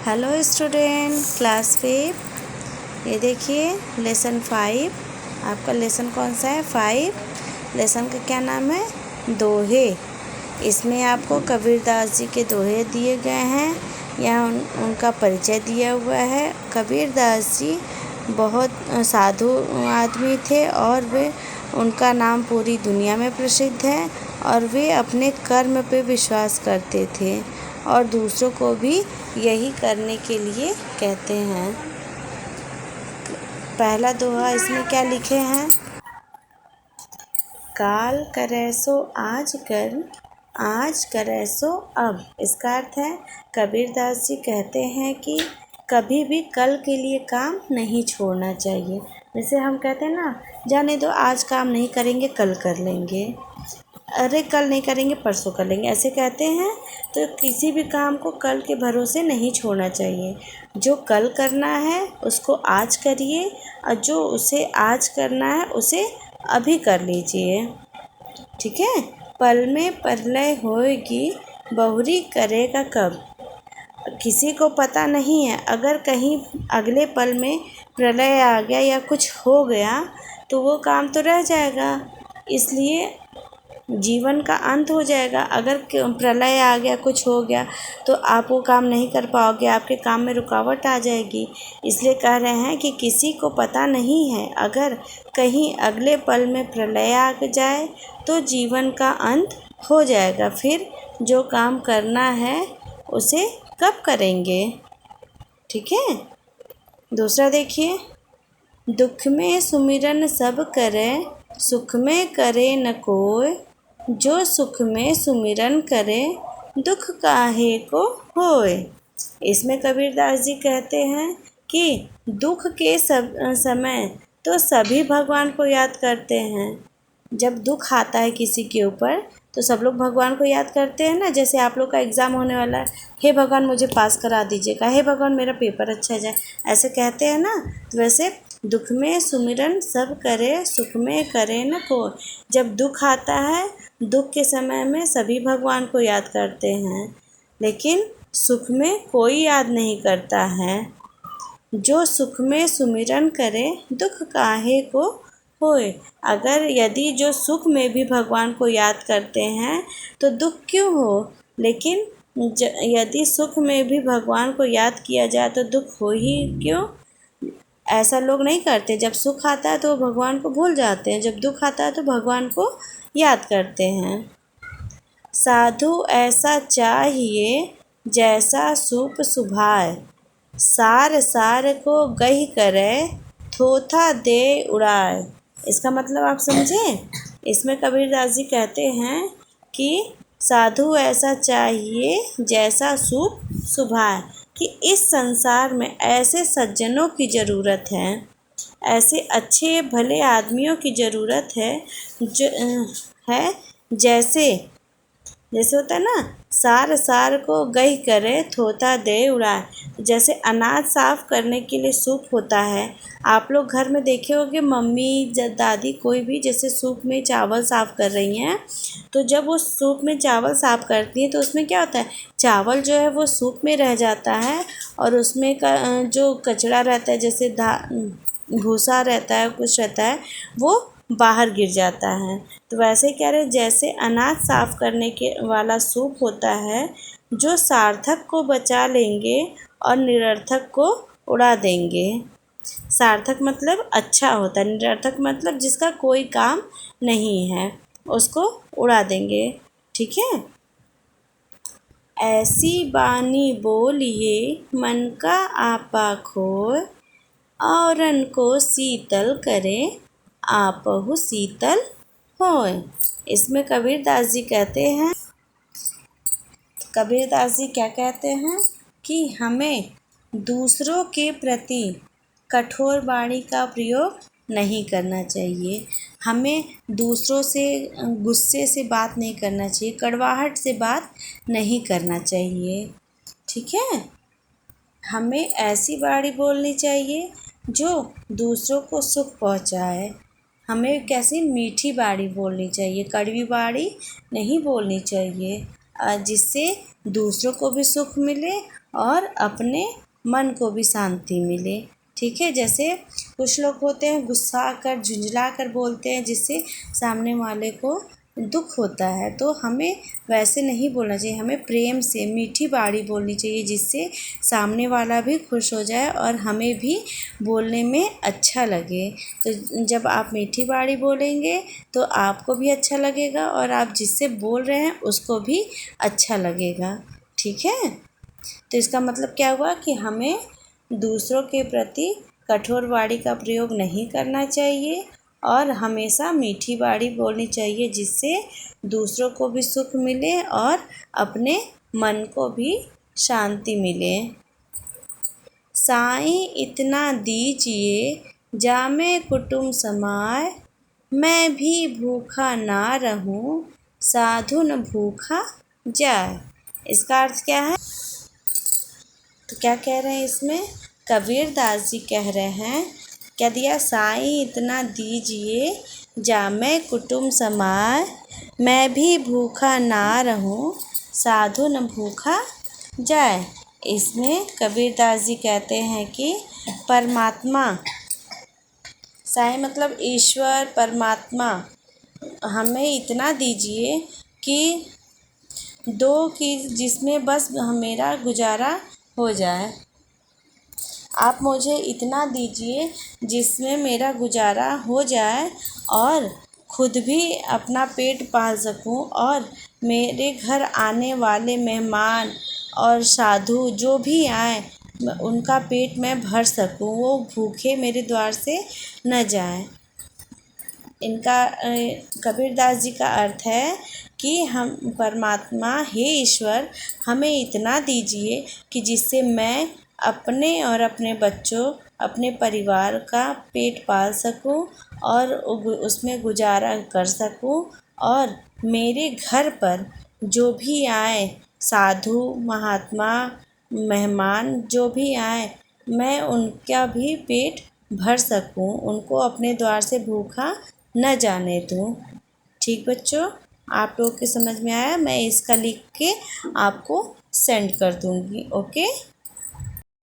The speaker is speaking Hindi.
Hello student, class 5। ये देखिए लेसन 5। आपका लेसन कौन सा है? 5। लेसन का क्या नाम है? दोहे। इसमें आपको कबीरदास जी के दोहे दिए गए हैं। यहाँ उनका परिचय दिया हुआ है। कबीरदास जी बहुत साधु आदमी थे और वे उनका नाम पूरी दुनिया में प्रसिद्ध है और वे अपने कर्म पे विश्वास करते थे और दूसरों को भी यही करने के लिए कहते हैं। पहला दोहा इसमें क्या लिखे हैं? काल करे सो आज कर, आज करे सो अब। इसका अर्थ है कबीरदास जी कहते हैं कि कभी भी कल के लिए काम नहीं छोड़ना चाहिए। जैसे हम कहते हैं ना, जाने दो आज काम नहीं करेंगे कल कर लेंगे, अरे कल नहीं करेंगे परसों कर लेंगे, ऐसे कहते हैं। तो किसी भी काम को कल के भरोसे नहीं छोड़ना चाहिए। जो कल करना है उसको आज करिए और जो उसे आज करना है उसे अभी कर लीजिए। ठीक है। पल में प्रलय होएगी, बहुरी करेगा कब। किसी को पता नहीं है, अगर कहीं अगले पल में प्रलय आ गया या कुछ हो गया तो वो काम तो रह जाएगा, इसलिए जीवन का अंत हो जाएगा। अगर प्रलय आ गया, कुछ हो गया तो आप वो काम नहीं कर पाओगे, आपके काम में रुकावट आ जाएगी। इसलिए कह रहे हैं कि किसी को पता नहीं है, अगर कहीं अगले पल में प्रलय आ जाए तो जीवन का अंत हो जाएगा। फिर जो काम करना है उसे कब करेंगे। ठीक है। दूसरा देखिए, दुख में सुमिरन सब करे, सुख में करे न कोय। जो सुख में सुमिरन करे, दुख काहे को होए। इसमें कबीरदास जी कहते हैं कि दुख के समय तो सभी भगवान को याद करते हैं। जब दुख आता है किसी के ऊपर तो सब लोग भगवान को याद करते हैं ना। जैसे आप लोग का एग्ज़ाम होने वाला है, हे भगवान मुझे पास करा दीजिएगा, हे भगवान मेरा पेपर अच्छा जाए, ऐसे कहते हैं ना। तो वैसे दुख में सुमिरन सब करे, सुख में करे न कोय। जब दुख आता है, दुख के समय में सभी भगवान को याद करते हैं, लेकिन सुख में कोई याद नहीं करता है। जो सुख में सुमिरन करे, दुख काहे को होए। अगर यदि जो सुख में भी भगवान को याद करते हैं तो दुख क्यों हो, लेकिन यदि सुख में भी भगवान को याद किया जाए तो दुख हो ही क्यों। ऐसा लोग नहीं करते। जब सुख आता है तो भगवान को भूल जाते हैं, जब दुख आता है तो भगवान को याद करते हैं। साधु ऐसा चाहिए, जैसा सूप सुभाए। सार सार को गही करे, थोथा दे उड़ाए। इसका मतलब आप समझे। इसमें कबीरदास जी कहते हैं कि साधु ऐसा चाहिए जैसा सूप सुभाए, कि इस संसार में ऐसे सज्जनों की ज़रूरत है, ऐसे अच्छे भले आदमियों की ज़रूरत है जो जैसे होता है ना, सार सार को गही करे, थोथा दे उड़ाए। जैसे अनाज साफ़ करने के लिए सूप होता है, आप लोग घर में देखे होंगे, मम्मी दादी कोई भी जैसे सूप में चावल साफ़ कर रही हैं, तो जब वो सूप में चावल साफ़ करती हैं तो उसमें क्या होता है, चावल जो है वो सूप में रह जाता है और उसमें का जो कचरा रहता है, जैसे भूसा रहता है, कुछ रहता है, वो बाहर गिर जाता है। तो वैसे कह रहे, जैसे अनाज साफ़ करने के वाला सूप होता है, जो सार्थक को बचा लेंगे और निरर्थक को उड़ा देंगे। सार्थक मतलब अच्छा होता है, निरर्थक मतलब जिसका कोई काम नहीं है, उसको उड़ा देंगे। ठीक है। ऐसी बानी बोलिए, मन का आपा खोए। औरन को शीतल करे, आपहु शीतल होए। इसमें कबीरदास जी कहते हैं, कबीरदास जी क्या कहते हैं कि हमें दूसरों के प्रति कठोर वाणी का प्रयोग नहीं करना चाहिए। हमें दूसरों से गुस्से से बात नहीं करना चाहिए, कड़वाहट से बात नहीं करना चाहिए। ठीक है। हमें ऐसी वाणी बोलनी चाहिए जो दूसरों को सुख पहुंचाए। हमें कैसी मीठी वाणी बोलनी चाहिए, कड़वी वाणी नहीं बोलनी चाहिए, जिससे दूसरों को भी सुख मिले और अपने मन को भी शांति मिले। ठीक है, जैसे कुछ लोग होते हैं गुस्सा कर झुंझला कर बोलते हैं जिससे सामने वाले को दुख होता है, तो हमें वैसे नहीं बोलना चाहिए। हमें प्रेम से मीठी बाड़ी बोलनी चाहिए जिससे सामने वाला भी खुश हो जाए और हमें भी बोलने में अच्छा लगे। तो जब आप मीठी बाड़ी बोलेंगे तो आपको भी अच्छा लगेगा और आप जिससे बोल रहे हैं उसको भी अच्छा लगेगा। ठीक है, तो इसका मतलब क्या हुआ कि हमें दूसरों के प्रति कठोर वाणी का प्रयोग नहीं करना चाहिए और हमेशा मीठी बाणी बोलनी चाहिए जिससे दूसरों को भी सुख मिले और अपने मन को भी शांति मिले। साईं इतना दीजिए जामे कुटुम्ब समाए, मैं भी भूखा ना रहूं साधु न भूखा जाए। इसका अर्थ क्या है? तो क्या कह रहे हैं इसमें? कबीर दास जी कह रहे हैं, क्या दिया? साईं इतना दीजिए जामे कुटुम्ब समाए, मैं भी भूखा ना रहूं साधु न भूखा जाए। इसमें कबीर दास जी कहते हैं कि परमात्मा, साईं मतलब ईश्वर परमात्मा, हमें इतना दीजिए कि जिसमें बस मेरा गुजारा हो जाए। आप मुझे इतना दीजिए जिसमें मेरा गुजारा हो जाए और खुद भी अपना पेट पाल सकूं और मेरे घर आने वाले मेहमान और साधु जो भी आए उनका पेट मैं भर सकूं, वो भूखे मेरे द्वार से न जाएं। इनका कबीरदास जी का अर्थ है कि हम परमात्मा, हे ईश्वर, हमें इतना दीजिए कि जिससे मैं अपने और अपने बच्चों, अपने परिवार का पेट पाल सकूं और उसमें गुजारा कर सकूं और मेरे घर पर जो भी आए साधु महात्मा मेहमान जो भी आए मैं उनका भी पेट भर सकूं, उनको अपने द्वार से भूखा न जाने दूं। ठीक बच्चों, आप लोगों के समझ में आया? मैं इसका लिख के आपको सेंड कर दूंगी। ओके।